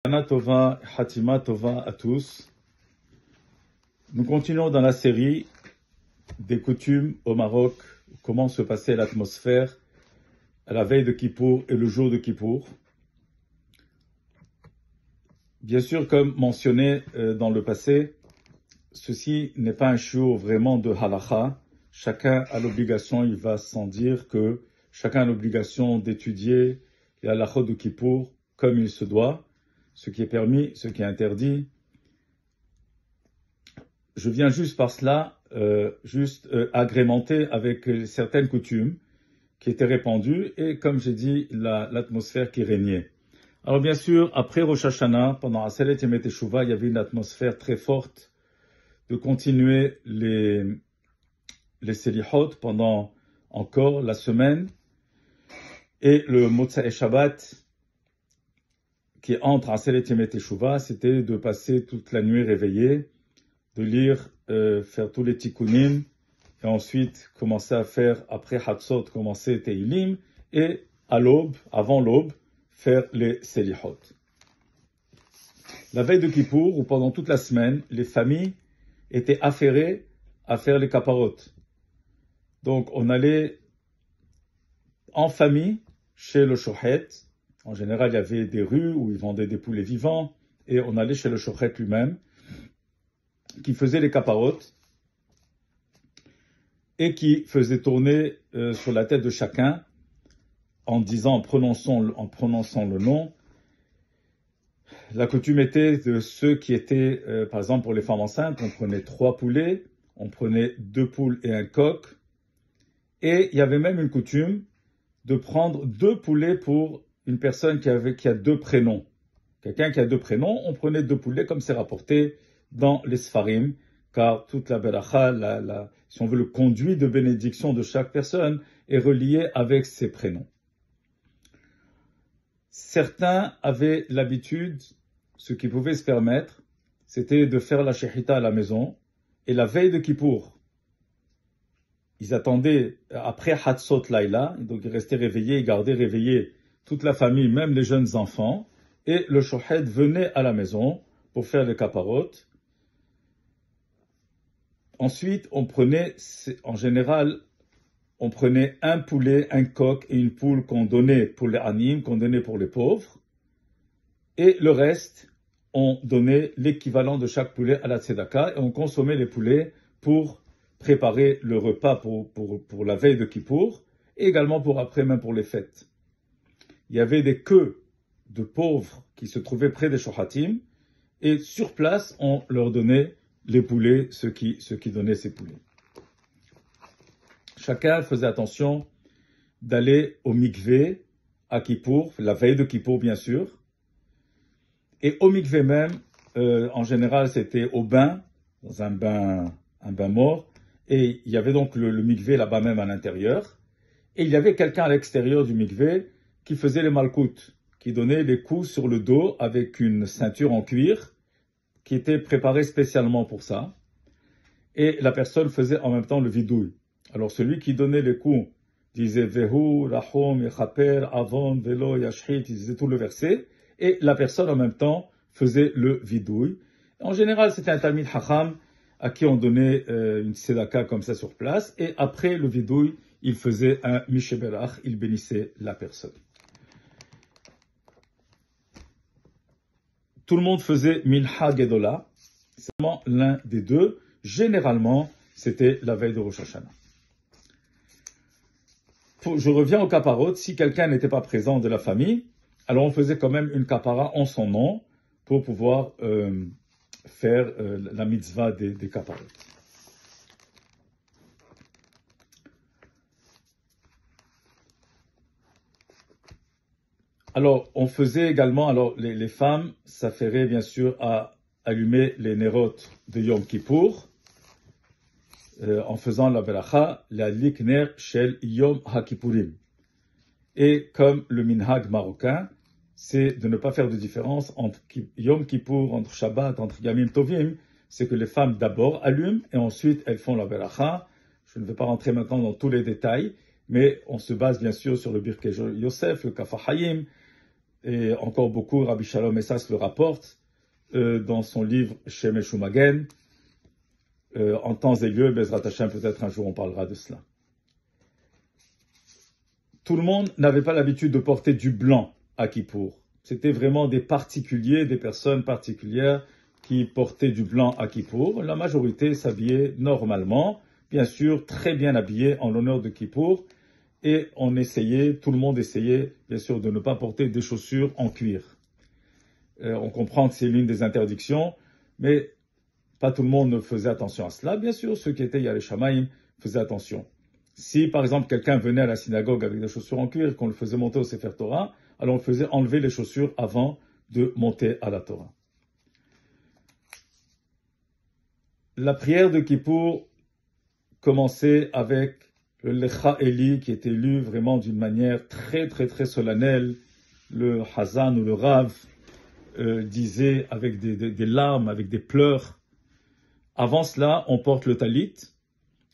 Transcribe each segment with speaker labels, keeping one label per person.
Speaker 1: Shana Tova, Hatima Tova à tous. Nous continuons dans la série des coutumes au Maroc, comment se passait l'atmosphère à la veille de Kippour et le jour de Kippour. Bien sûr, comme mentionné dans le passé, ceci n'est pas un shiur vraiment de halakha. Chacun a l'obligation, il va sans dire que chacun a l'obligation d'étudier les halakhot de Kippour comme il se doit, ce qui est permis, ce qui est interdit. Je viens juste par cela, agrémenter avec certaines coutumes qui étaient répandues et, comme j'ai dit, l'atmosphère qui régnait. Alors bien sûr, après Rosh Hashanah, pendant Aselet Yemei Teshuvah, il y avait une atmosphère très forte de continuer les Selihot pendant encore la semaine. Et le Motzei Shabbat, qui entre Aselet Yemei Teshuvah, c'était de passer toute la nuit réveillé, de lire, faire tous les tikkunim, et ensuite commencer à faire, après Hatzot, commencer Teilim, et à l'aube, avant l'aube, faire les Selihot. La veille de Kippour, ou pendant toute la semaine, les familles étaient affairées à faire les kaparot. Donc on allait en famille chez le shochet. En général, il y avait des rues où ils vendaient des poulets vivants, et on allait chez le shochet lui-même, qui faisait les kaparot, et qui faisait tourner sur la tête de chacun, en disant, en prononçant le nom. La coutume était de ceux qui étaient, par exemple pour les femmes enceintes, on prenait 3 poulets, on prenait 2 poules et un coq, et il y avait même une coutume de prendre 2 poulets pour une personne qui a 2 prénoms. Quelqu'un qui a 2 prénoms, on prenait 2 poulets comme c'est rapporté dans les Sfarim, car toute la beracha, si on veut le conduit de bénédiction de chaque personne, est relié avec ses prénoms. Certains avaient l'habitude, ce qu'ils pouvaient se permettre, c'était de faire la shechita à la maison, et la veille de Kippour, ils attendaient après Hatzot Laila, donc ils restaient réveillés, ils gardaient réveillés toute la famille, même les jeunes enfants, et le shochet venait à la maison pour faire les kaparot. Ensuite, on prenait, en général, on prenait un poulet, un coq et une poule qu'on donnait pour les animes, qu'on donnait pour les pauvres. Et le reste, on donnait l'équivalent de chaque poulet à la tzedaka et on consommait les poulets pour préparer le repas pour la veille de Kippour et également pour après, même pour les fêtes. Il y avait des queues de pauvres qui se trouvaient près des shohatim et sur place, on leur donnait les poulets, ceux qui donnaient ces poulets. Chacun faisait attention d'aller au mikvé à Kippour, la veille de Kippour bien sûr. Et au mikvé même, en général c'était au bain, dans un bain mort. Et il y avait donc le mikvé là-bas même à l'intérieur. Et il y avait quelqu'un à l'extérieur du mikvé qui faisait les malkout, qui donnait les coups sur le dos avec une ceinture en cuir qui était préparée spécialement pour ça. Et la personne faisait en même temps le vidouille. Alors celui qui donnait les coups disait Vehu, Rahom, Yechaper, Avon, Velo, Yashhit, il disait tout le verset, et la personne en même temps faisait le vidouille. En général, c'était un Talmid Hacham à qui on donnait une tzedaka comme ça sur place, et après le vidouille, il faisait un Misheberach, il bénissait la personne. Tout le monde faisait Minha Gedola, c'est vraiment l'un des deux. Généralement, c'était la veille de Rosh Hashanah. Je reviens au kaparot. Si quelqu'un n'était pas présent de la famille, alors on faisait quand même une kapara en son nom pour pouvoir faire la mitzvah des kaparot. Alors, on faisait également, les femmes s'affairaient bien sûr à allumer les nerot de Yom Kippour, en faisant la beracha, la likner shel Yom HaKippurim. Et comme le minhag marocain, c'est de ne pas faire de différence entre Yom Kippour, entre Shabbat, entre Yamim Tovim, c'est que les femmes d'abord allument et ensuite elles font la beracha. Je ne vais pas rentrer maintenant dans tous les détails, mais on se base bien sûr sur le Birkei Yosef, le Kaf HaChaim, et encore beaucoup, Rabbi Shalom Essas le rapporte dans son livre Shemesh Umagen. En temps et lieu, Bezrat Hashem, peut-être un jour on parlera de cela. Tout le monde n'avait pas l'habitude de porter du blanc à Kippour. C'était vraiment des particuliers, des personnes particulières qui portaient du blanc à Kippour. La majorité s'habillait normalement, bien sûr, très bien habillée en l'honneur de Kippour. Et tout le monde essayait, bien sûr, de ne pas porter des chaussures en cuir. On comprend que c'est l'une des interdictions, mais pas tout le monde ne faisait attention à cela. Bien sûr, ceux qui étaient Yarei Shamayim faisaient attention. Si, par exemple, quelqu'un venait à la synagogue avec des chaussures en cuir, qu'on le faisait monter au Sefer Torah, alors on le faisait enlever les chaussures avant de monter à la Torah. La prière de Kippour commençait avec le Lecha Eli, qui était lu vraiment d'une manière très, très, très solennelle. Le Hazan ou le Rav disait avec des larmes, avec des pleurs. Avant cela, on porte le talit.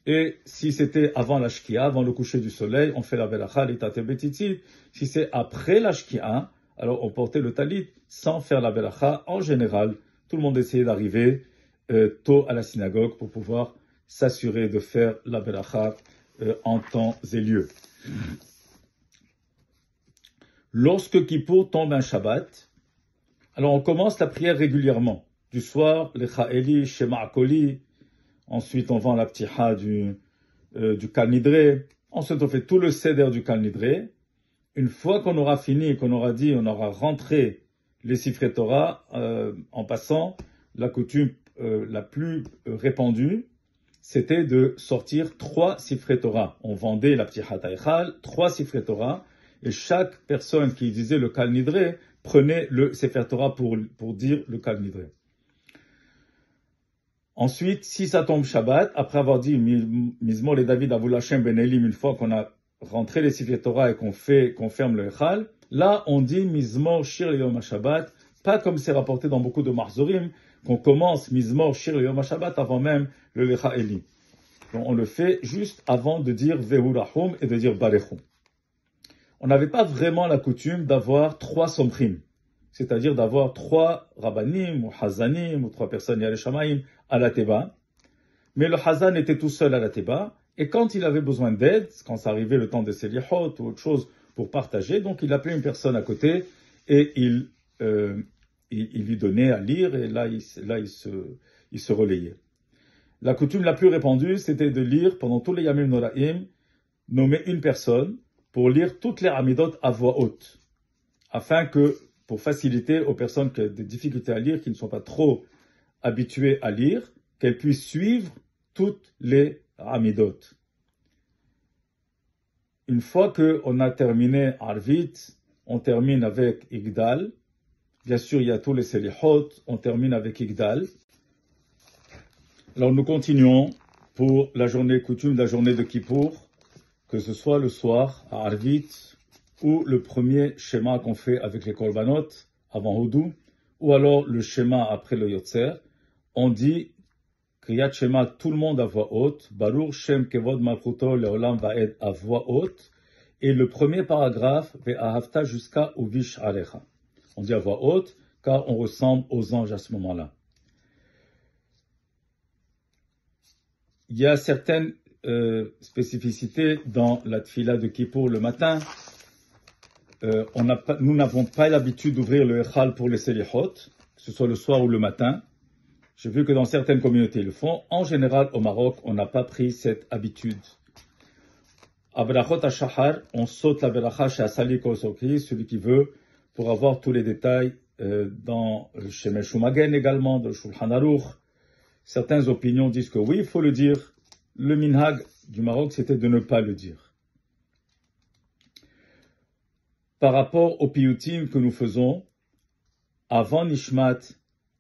Speaker 1: Et si c'était avant la shkia, avant le coucher du soleil, on fait la belacha, l'itate betiti. Si c'est après la shkia, alors on portait le talit sans faire la belacha. En général, tout le monde essayait d'arriver tôt à la synagogue pour pouvoir s'assurer de faire la belacha en temps et lieu. Lorsque Kippour tombe un Shabbat, alors on commence la prière régulièrement. Du soir, Lecha Eli, Shema Akoli. Ensuite, on vend la ptiha du Kal Nidre. Ensuite, on fait tout le seder du Kal Nidre. Une fois qu'on aura fini, qu'on aura dit, on aura rentré les Sifrei Torah, en passant, la coutume la plus répandue, c'était de sortir 3 Sifrei Torah. On vendait la ptiha taïchal, 3 Sifrei Torah, et chaque personne qui disait le Kal Nidre prenait le Sefer Torah pour dire le Kal Nidre. Ensuite, si ça tombe Shabbat, après avoir dit Mizmor et David Avou Hashem Ben Elim, une fois qu'on a rentré les Sifrei Torah et qu'on ferme le Echal, là on dit Mizmor Shir Yom HaShabbat, pas comme c'est rapporté dans beaucoup de Marzorim, qu'on commence Mizmor Shir Yom HaShabbat avant même le Lecha Eli. Donc on le fait juste avant de dire Vehu Rahum et de dire Barechum. On n'avait pas vraiment la coutume d'avoir 3 somrim, c'est-à-dire d'avoir 3 rabbanim ou hazanim ou 3 personnes Yarei Shamayim à la Teba. Mais le hazan était tout seul à la Teba, et quand il avait besoin d'aide, quand ça arrivait le temps de Selichot ou autre chose pour partager, donc il appelait une personne à côté et il lui donnait à lire, et là il se relayait. La coutume la plus répandue, c'était de lire pendant tous les Yamim Noraim, nommer une personne pour lire toutes les Hamidot à voix haute, afin que, pour faciliter aux personnes qui ont des difficultés à lire, qui ne sont pas trop habituées à lire, qu'elles puissent suivre toutes les Hamidot. Une fois qu'on a terminé Arvit, on termine avec Igdal. Bien sûr, il y a tous les Selichot, on termine avec Igdal. Alors nous continuons pour la journée coutume, la journée de Kippour, que ce soit le soir à Arvit, ou le premier schéma qu'on fait avec les Korbanot avant Houdou, ou alors le schéma après le Yotzer. On dit Kriyat Shema, tout le monde à voix haute, Baruch Shem Kevod Malchuto Leolam Vaed à voix haute, et le premier paragraphe, Ve'ahavta jusqu'à Uvish Arecha. On dit à voix haute, car on ressemble aux anges à ce moment-là. Il y a certaines spécificités dans la tfila de Kippour le matin. Nous n'avons pas l'habitude d'ouvrir le Echal pour les Selichot, que ce soit le soir ou le matin. J'ai vu que dans certaines communautés ils le font. En général, au Maroc, on n'a pas pris cette habitude. À Berachot HaShahar, on saute la Beracha chez Asali Kosokri, celui qui veut, pour avoir tous les détails dans le Shemesh Umagen également, dans le Shulchan Aruch. Certaines opinions disent que oui, il faut le dire. Le minhag du Maroc, c'était de ne pas le dire. Par rapport au piyutim que nous faisons, avant Nishmat,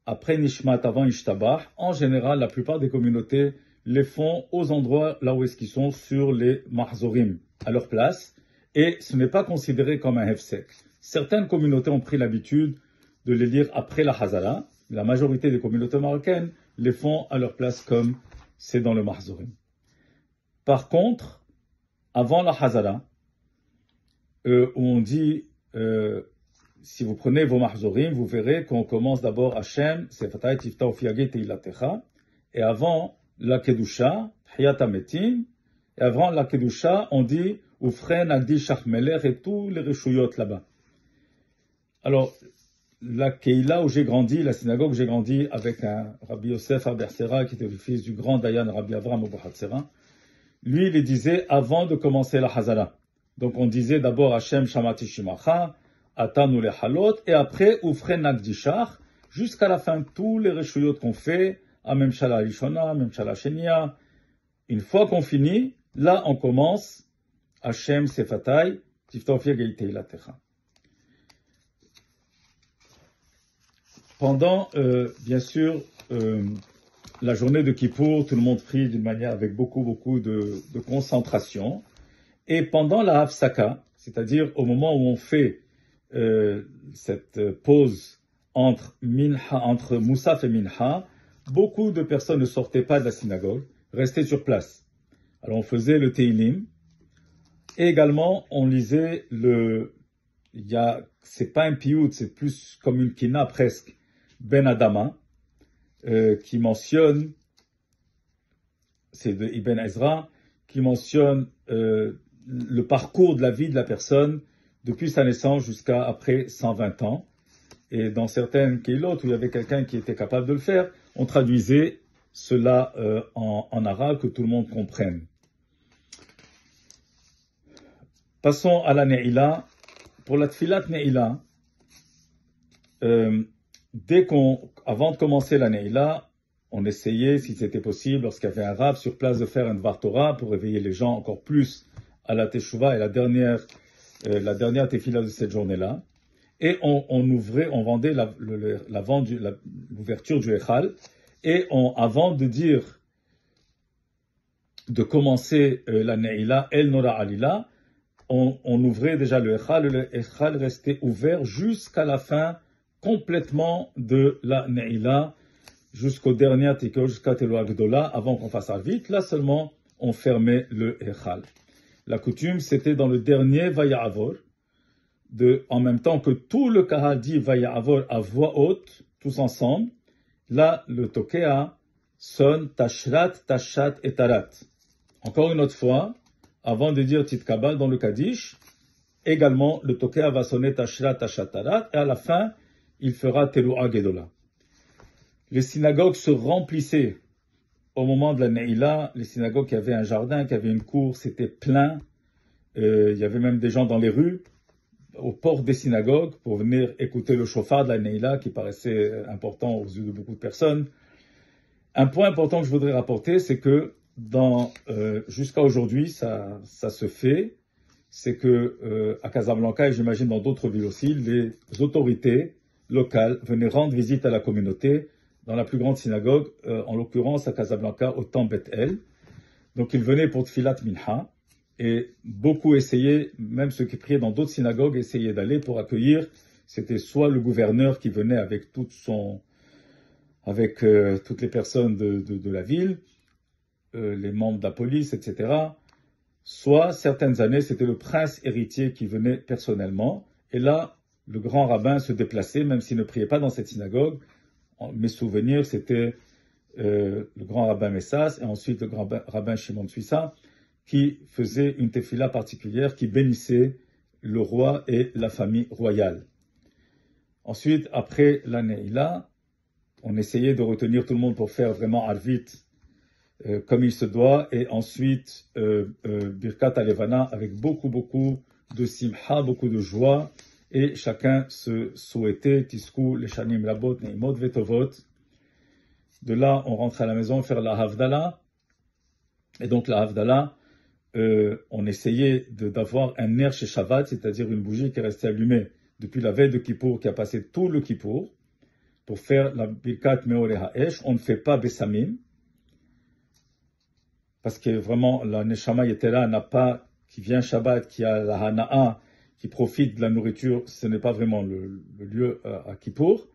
Speaker 1: après Nishmat, avant Ishtabah, en général, la plupart des communautés les font aux endroits là où est-ce qu'ils sont, sur les mahzorim, à leur place, et ce n'est pas considéré comme un hefsek. Certaines communautés ont pris l'habitude de les lire après la Hazara. La majorité des communautés marocaines les font à leur place comme c'est dans le mahzorim. Par contre, avant la Hazara, où on dit si vous prenez vos mahzorim, vous verrez qu'on commence d'abord Hashem, Sefatay Tifta Ofiagé Teilatecha, et avant la Kedusha, Tchiyat Ametim, et avant la Kedusha, on dit Ufren Agdi Shachmeler et tous les Reshuyot là-bas. Alors, la Keila où j'ai grandi, la synagogue où j'ai grandi avec un Rabbi Yosef Abersera, qui était le fils du grand Dayan Rabbi Avram Abuhatzera, lui, il disait avant de commencer la Hazala. Donc, on disait d'abord Hashem Shamati Shimacha, Atanu le Halot, et après Ufren Agdi Shach, jusqu'à la fin, tous les Reshuyot qu'on fait, Amem Shala Rishona, Amem Shala Shenia. Une fois qu'on finit, là, on commence Hashem Sefatay, Tiftofia Geitei Latecha. Pendant, bien sûr, la journée de Kippour, tout le monde prie d'une manière avec beaucoup de concentration. Et pendant la Hafsaka, c'est-à-dire au moment où on fait cette pause entre Moussaf et Minha, beaucoup de personnes ne sortaient pas de la synagogue, restaient sur place. Alors on faisait le Teilim, et également on lisait c'est pas un piout, c'est plus comme une kina presque, Ben Adama, qui mentionne, c'est de Ibn Ezra, qui mentionne le parcours de la vie de la personne depuis sa naissance jusqu'à après 120 ans. Et dans certaines keilot où il y avait quelqu'un qui était capable de le faire, on traduisait cela en arabe, que tout le monde comprenne. Passons à la Ne'ila. Pour la Tfilat Ne'ila, avant de commencer la Ne'ila, on essayait, si c'était possible, lorsqu'il y avait un rab sur place, de faire un Dvar Torah pour éveiller les gens encore plus à la Teshuvah et la dernière Tefila de cette journée-là. Et on vendait l'ouverture du Echal. Et avant de commencer la Ne'ila, El Nora Alila, on ouvrait déjà le Echal restait ouvert jusqu'à la fin complètement de la Ne'ila, jusqu'au dernier Tikkur, jusqu'à Telo Agdola, avant qu'on fasse vite. Là seulement, on fermait le Echal. La coutume, c'était dans le dernier Vaya'avor, en même temps que tout le Kahal dit Vaya'avor à voix haute, tous ensemble. Là, le Tokea sonne Tashrat, Tashat et Tarat. Encore une autre fois, avant de dire Titkabal dans le Kaddish, également, le Tokea va sonner Tashrat, Tashat, Tarat, et à la fin, il fera Teruah Gedola. Les synagogues se remplissaient au moment de la Ne'ila. Les synagogues qui avaient un jardin, qui avaient une cour, c'était plein. Il y avait même des gens dans les rues, aux portes des synagogues, pour venir écouter le shofar de la Ne'ila, qui paraissait important aux yeux de beaucoup de personnes. Un point important que je voudrais rapporter, c'est que jusqu'à aujourd'hui, ça se fait, c'est que à Casablanca, et j'imagine dans d'autres villes aussi, les autorités locales venaient rendre visite à la communauté dans la plus grande synagogue, en l'occurrence à Casablanca, au Temple Beth-El. Donc ils venaient pour Tfilat Minha, et beaucoup essayaient, même ceux qui priaient dans d'autres synagogues, essayaient d'aller pour accueillir. C'était soit le gouverneur qui venait avec toutes les personnes de la ville, les membres de la police, etc. Soit, certaines années, c'était le prince héritier qui venait personnellement. Et là, le grand rabbin se déplaçait, même s'il ne priait pas dans cette synagogue. Mes souvenirs, c'était le grand rabbin Messas et ensuite le grand rabbin Shimon Suissa, qui faisait une tefila particulière qui bénissait le roi et la famille royale. Ensuite, après la Ne'ila, on essayait de retenir tout le monde pour faire vraiment Arvit comme il se doit, et ensuite Birkat Alevana avec beaucoup de simha, beaucoup de joie, et chacun se souhaitait Tisku, Leshanim Labot, Neimot Vetovot. De là, on rentrait à la maison faire la Havdalah, et donc la Havdalah, on essayait d'avoir un ner chez Shabbat, c'est-à-dire une bougie qui restait allumée depuis la veille de Kippour, qui a passé tout le Kippour, pour faire la Birkat Meoreh Ha'esh. On ne fait pas Bessamim, parce que vraiment, la Neshama Yetera n'a pas, qui vient Shabbat, qui a la Hana'a, qui profite de la nourriture, ce n'est pas vraiment le lieu à Kippour.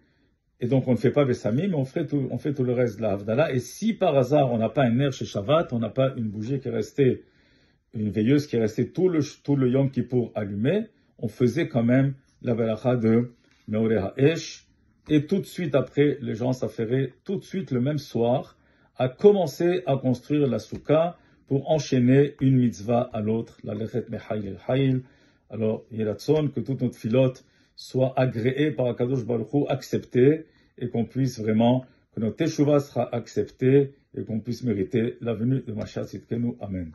Speaker 1: Et donc, on ne fait pas Bessamim, mais on fait tout le reste de la Havdalah. Et si par hasard, on n'a pas un ner chez Shabbat, on n'a pas une bougie qui est restée, une veilleuse qui est restée tout le Yom Kippour allumée, on faisait quand même la balacha de Meoreh Ha'esh, et tout de suite après, les gens s'affairaient tout de suite le même soir à commencer à construire la soukha pour enchaîner une mitzvah à l'autre, la lechet mehail el hail. Alors, Yeratzon, que toute notre filote soit agréée par Akadosh Baruch Hu, acceptée, et qu'on puisse vraiment, que notre teshuva sera acceptée, et qu'on puisse mériter la venue de Mashiach Tzidkenu. Amen.